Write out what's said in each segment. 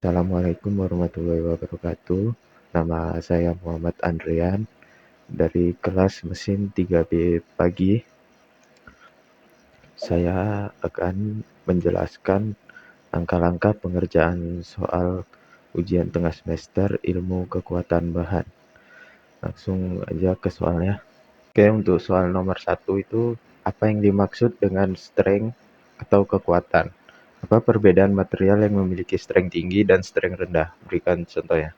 Assalamualaikum warahmatullahi wabarakatuh. Nama saya Muhammad Andrian dari kelas mesin 3B pagi. Saya akan menjelaskan langkah-langkah pengerjaan soal ujian tengah semester ilmu kekuatan bahan. Langsung aja ke soalnya. Oke, untuk soal nomor 1 itu apa yang dimaksud dengan strength atau kekuatan? Apa perbedaan material yang memiliki strength tinggi dan strength rendah? Berikan contohnya.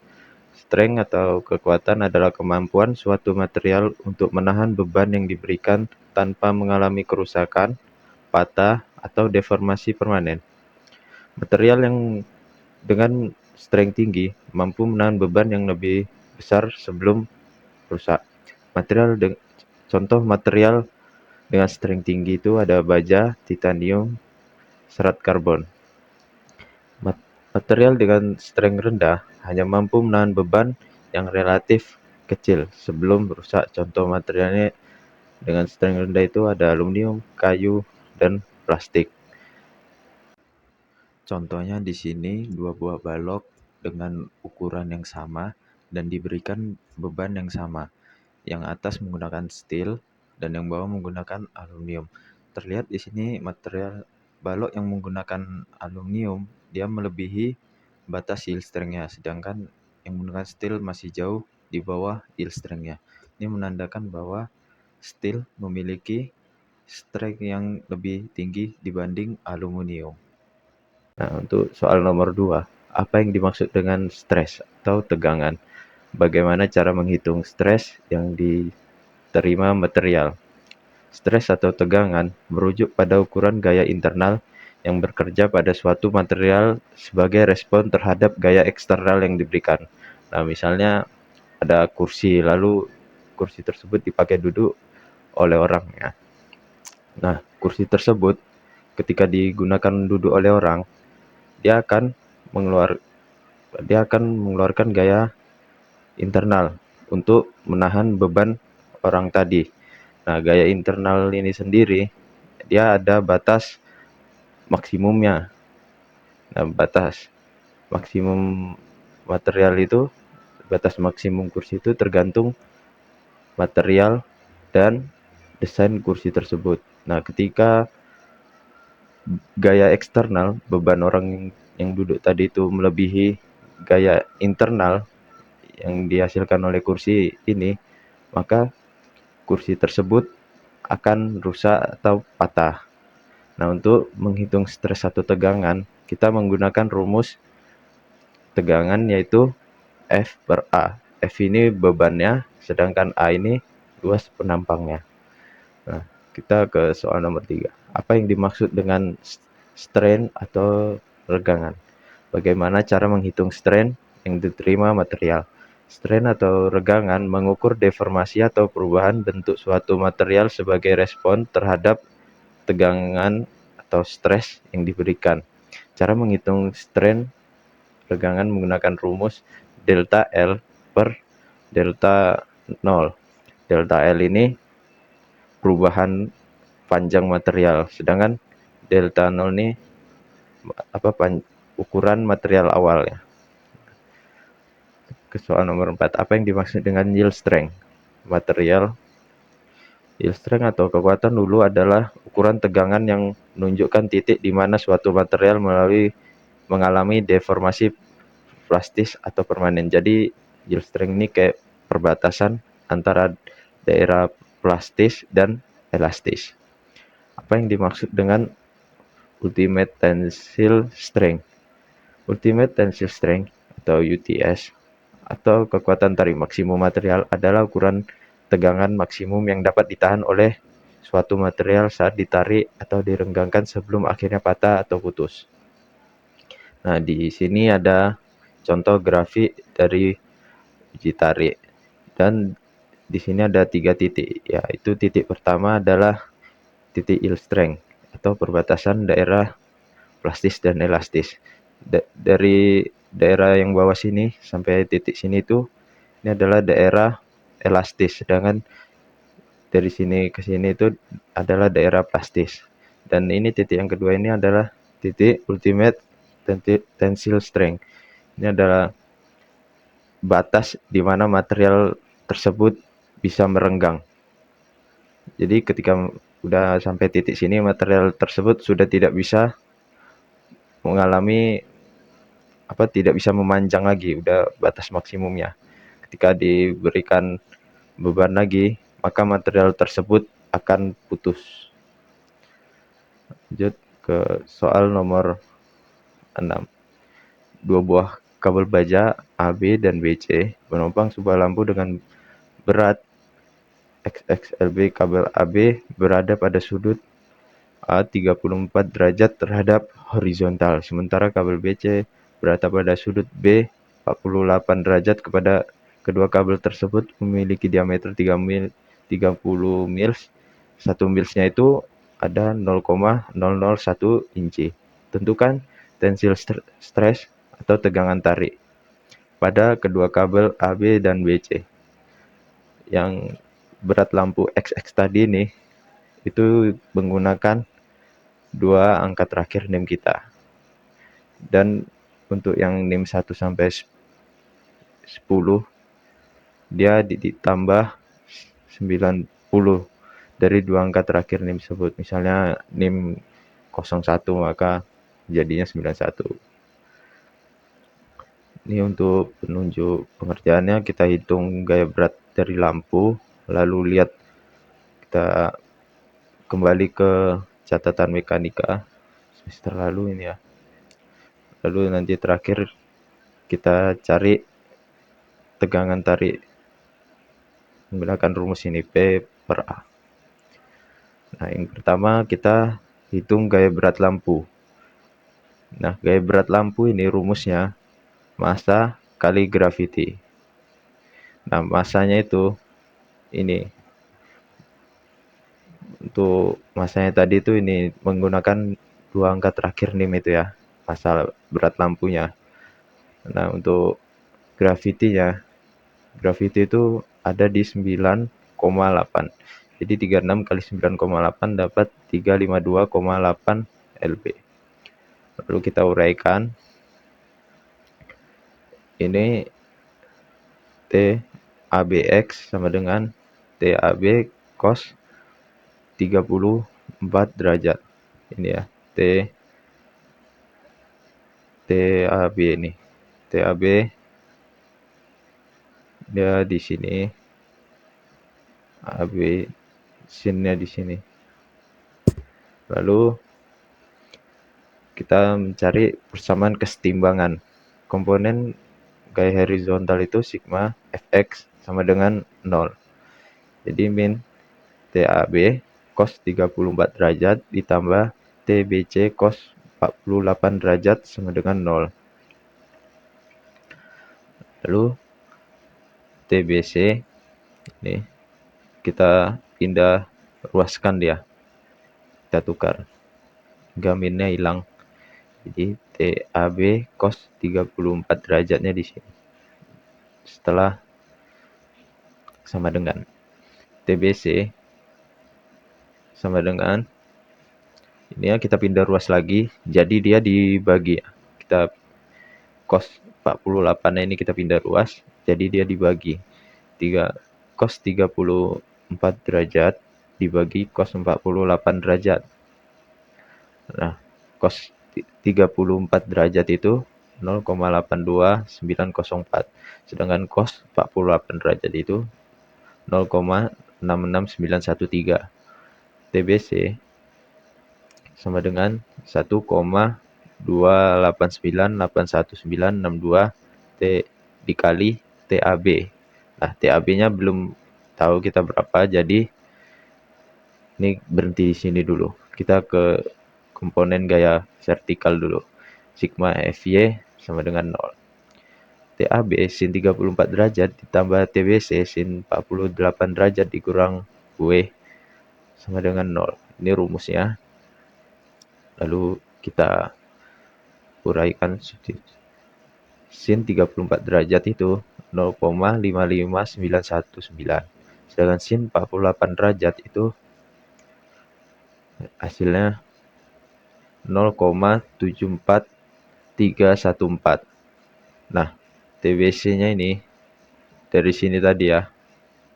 Strength atau kekuatan adalah kemampuan suatu material untuk menahan beban yang diberikan tanpa mengalami kerusakan, patah, atau deformasi permanen. Material yang dengan strength tinggi mampu menahan beban yang lebih besar sebelum rusak. Contoh material dengan strength tinggi itu ada baja, titanium, serat karbon. Material dengan strength rendah hanya mampu menahan beban yang relatif kecil sebelum rusak. Contoh materialnya dengan strength rendah itu ada aluminium, kayu, dan plastik. Contohnya di sini dua buah balok dengan ukuran yang sama dan diberikan beban yang sama. Yang atas menggunakan steel dan yang bawah menggunakan aluminium. Terlihat di sini material balok yang menggunakan aluminium dia melebihi batas yield strength-nya, sedangkan yang menggunakan steel masih jauh di bawah yield strength-nya. Ini menandakan bahwa steel memiliki strength yang lebih tinggi dibanding aluminium. Nah, untuk soal nomor 2, apa yang dimaksud dengan stres atau tegangan? Bagaimana cara menghitung stres yang diterima material? Stres atau tegangan merujuk pada ukuran gaya internal yang bekerja pada suatu material sebagai respon terhadap gaya eksternal yang diberikan. Nah, misalnya ada kursi, lalu kursi tersebut dipakai duduk oleh orang ya. Nah, kursi tersebut ketika digunakan duduk oleh orang, dia akan mengeluar dia akan mengeluarkan gaya internal untuk menahan beban orang tadi. Nah, gaya internal ini sendiri dia ada batas maksimumnya. Nah, batas maksimum material itu, batas maksimum kursi itu tergantung material dan desain kursi tersebut. Nah, ketika gaya eksternal, beban orang yang duduk tadi itu melebihi gaya internal yang dihasilkan oleh kursi ini, maka kursi tersebut akan rusak atau patah. Nah, untuk menghitung stres atau tegangan, kita menggunakan rumus tegangan yaitu F per A. F ini bebannya, sedangkan A ini luas penampangnya. Nah, kita ke soal nomor 3. Apa yang dimaksud dengan strain atau regangan? Bagaimana cara menghitung strain yang diterima material? Strain atau regangan mengukur deformasi atau perubahan bentuk suatu material sebagai respon terhadap tegangan atau stres yang diberikan. Cara menghitung strain regangan menggunakan rumus delta L per delta 0. Delta L ini perubahan panjang material, sedangkan delta 0 ini ukuran material awalnya. Ke soal nomor 4, apa yang dimaksud dengan yield strength? Material yield strength atau kekuatan dulu adalah ukuran tegangan yang menunjukkan titik di mana suatu material mengalami deformasi plastis atau permanen. Jadi yield strength ini kayak perbatasan antara daerah plastis dan elastis. Apa yang dimaksud dengan ultimate tensile strength? Ultimate tensile strength atau UTS atau kekuatan tarik maksimum material adalah ukuran tegangan maksimum yang dapat ditahan oleh suatu material saat ditarik atau direnggangkan sebelum akhirnya patah atau putus. Nah, di sini ada contoh grafik dari uji tarik, dan di sini ada 3 titik, yaitu titik pertama adalah titik yield strength atau perbatasan daerah plastis dan elastis. Dari daerah yang bawah sini sampai titik sini itu ini adalah daerah elastis, sedangkan dari sini ke sini itu adalah daerah plastis. Dan ini titik yang kedua ini adalah titik ultimate tensile strength. Ini adalah batas di mana material tersebut bisa merenggang. Jadi ketika udah sampai titik sini, material tersebut sudah tidak bisa mengalami tidak bisa memanjang lagi, udah batas maksimumnya. Ketika diberikan beban lagi, maka material tersebut akan putus. Lanjut ke soal nomor 6. Dua buah kabel baja AB dan BC menopang sebuah lampu dengan berat XXLB. Kabel AB berada pada sudut A 34 derajat terhadap horizontal, sementara kabel BC berada pada sudut B 48 derajat. Kepada kedua kabel tersebut memiliki diameter 30 mils. 1 milsnya itu ada 0,001 inci. Tentukan tensil stres atau tegangan tarik pada kedua kabel AB dan BC. Yang berat lampu XX tadi nih itu menggunakan dua angka terakhir NIM kita. Dan untuk yang NIM 1 sampai 10 dia ditambah 90 dari dua angka terakhir NIM tersebut. Misalnya NIM 01 maka jadinya 91. Ini untuk penunjuk pengerjaannya, kita hitung gaya berat dari lampu, lalu lihat kita kembali ke catatan mekanika semester lalu ini ya. Lalu nanti terakhir kita cari tegangan tarik menggunakan rumus ini, P per A. Nah, yang pertama kita hitung gaya berat lampu. Nah, gaya berat lampu ini rumusnya massa kali gravity. Nah, massanya itu ini. Untuk massanya tadi itu ini menggunakan dua angka terakhir NIM itu ya, massa berat lampunya. Nah, untuk gravity-nya, gravity itu ada di 9,8. Jadi 36 kali 9,8 dapat 352,8 lb. Lalu kita uraikan. Ini TABX sama dengan TAB cos 34 derajat. Ini ya, TAB ini. TAB dia di sini. AB sinnya di sini. Lalu kita mencari persamaan kesetimbangan. Komponen gaya horizontal itu sigma fx sama dengan 0. Jadi min TAB cos 34 derajat ditambah TBC cos 48 derajat sama dengan 0. Lalu TBC ini kita pindah ruaskan dia. Kita tukar. Gaminnya hilang. Jadi TAB cos 34 derajatnya di sini. Setelah sama dengan TBC sama dengan ini ya, kita pindah ruas lagi, jadi dia dibagi ya. Kita cos 48 ini kita pindah ruas, jadi dia dibagi 3 cos 34 derajat dibagi cos 48 derajat. Nah, cos 34 derajat itu 0,82904, sedangkan cos 48 derajat itu 0,66913. TBC sama dengan 1,2898192 T dikali TAB. Nah, TAB-nya belum tahu kita berapa, jadi ini berhenti di sini dulu. Kita ke komponen gaya vertikal dulu. Sigma FY sama dengan 0. TAB sin 34 derajat ditambah TBC sin 48 derajat dikurang W sama dengan 0. Ini rumusnya. Lalu kita uraikan sin 34 derajat itu 0,55919. Sedangkan sin 48 derajat itu hasilnya 0,74314. Nah, TBC-nya ini dari sini tadi ya,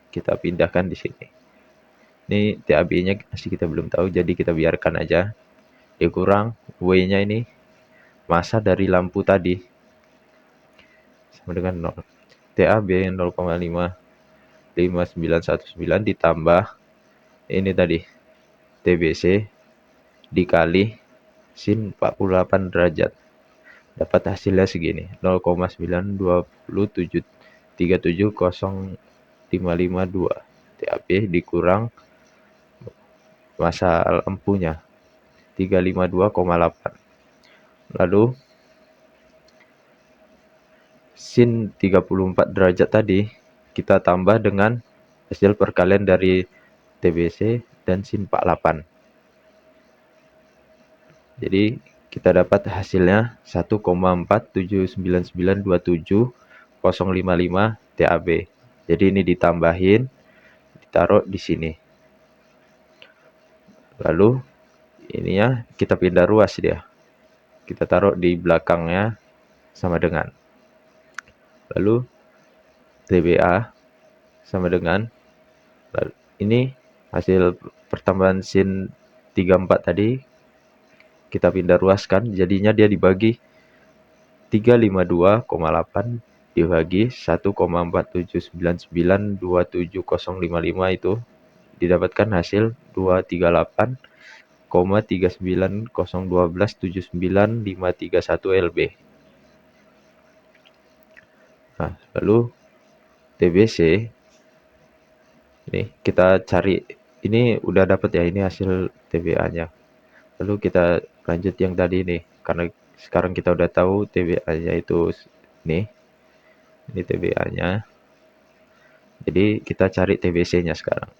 kita pindahkan di sini. Ini TAB-nya masih kita belum tahu, jadi kita biarkan aja. Dikurang W-nya ini massa dari lampu tadi sama dengan 0. TAB 0,55919 ditambah ini tadi TBC dikali sin 48 derajat. Dapat hasilnya segini, 0,927370552 TAB dikurang massa lampunya 352,8. Lalu sin 34 derajat tadi kita tambah dengan hasil perkalian dari TBC dan sin 48. Jadi kita dapat hasilnya 1,479927055 TAB. Jadi ini ditambahin, ditaruh di sini. Lalu ininya kita pindah ruas dia. Kita taruh di belakangnya sama dengan. Lalu TBA sama dengan, ini hasil pertambahan sin 34 tadi kita pindah ruaskan, jadinya dia dibagi 352,8 dibagi 1,479927055 itu didapatkan hasil 238,3901279531 lb. Nah, lalu TBC ini kita cari, ini udah dapat ya, ini hasil TBA-nya. Lalu kita lanjut yang tadi nih, karena sekarang kita udah tahu TBA-nya itu nih. Ini TBA-nya. Jadi kita cari TBC-nya sekarang.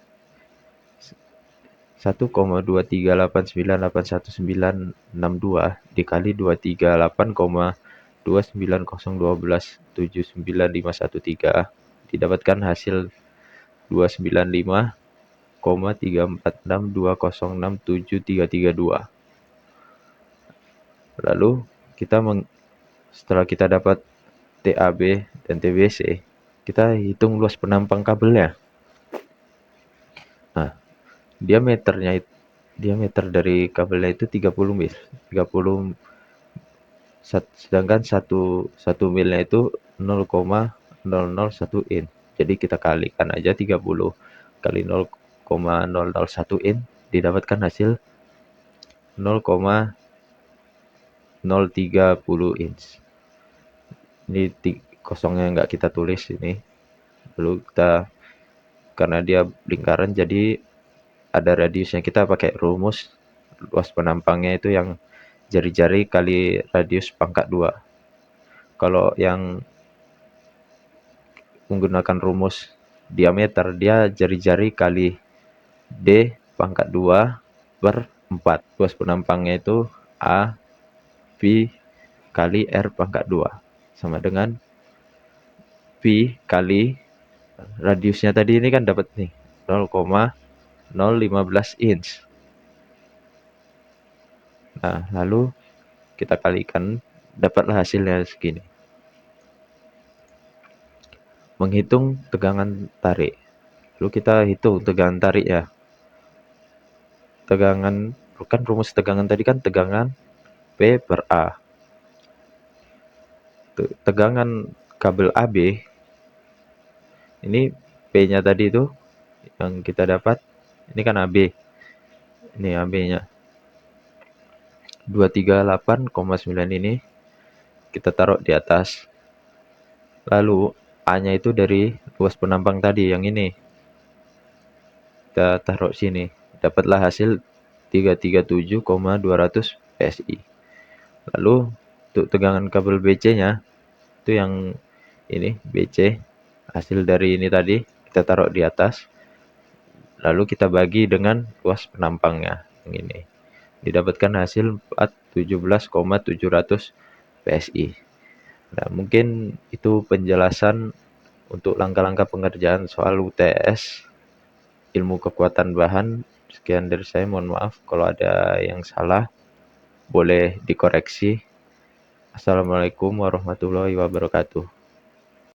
1,238981962 dikali 238,2901279513 didapatkan hasil 295,346206732. Lalu kita setelah kita dapat TAB dan TBC, kita hitung luas penampang kabelnya. Nah, diameter dari kabelnya itu 30 mil. 30, sedangkan 1 milnya itu 0,001 in. Jadi kita kalikan aja 30 kali 0,001 in didapatkan hasil 0,030 inch. Ini kosongnya nggak kita tulis ini. Lalu kita, karena dia lingkaran jadi ada radiusnya, kita pakai rumus luas penampangnya itu yang jari-jari kali radius pangkat 2. Kalau yang menggunakan rumus diameter, dia jari-jari kali D pangkat 2 per 4. Luas penampangnya itu A Pi kali R pangkat 2 sama dengan Pi kali radiusnya tadi ini kan dapat nih 0,015 inch. Nah, lalu kita kalikan, dapatlah hasilnya segini. Menghitung tegangan tarik. Lalu kita hitung tegangan tarik ya. Tegangan, kan rumus tegangan tadi kan tegangan P per A. Tegangan kabel AB, ini P-nya tadi itu yang kita dapat, ini kan AB. Ini AB-nya. 238,9 ini kita taruh di atas. Lalu A-nya itu dari luas penampang tadi yang ini. Kita taruh sini. Dapatlah hasil 337,200 PSI. Lalu untuk tegangan kabel BC-nya itu yang ini BC, hasil dari ini tadi kita taruh di atas. Lalu kita bagi dengan luas penampangnya yang ini. Didapatkan hasil 417,700 PSI. Nah, mungkin itu penjelasan untuk langkah-langkah pengerjaan soal UTS ilmu kekuatan bahan. Sekian dari saya, mohon maaf kalau ada yang salah, boleh dikoreksi. Assalamualaikum warahmatullahi wabarakatuh.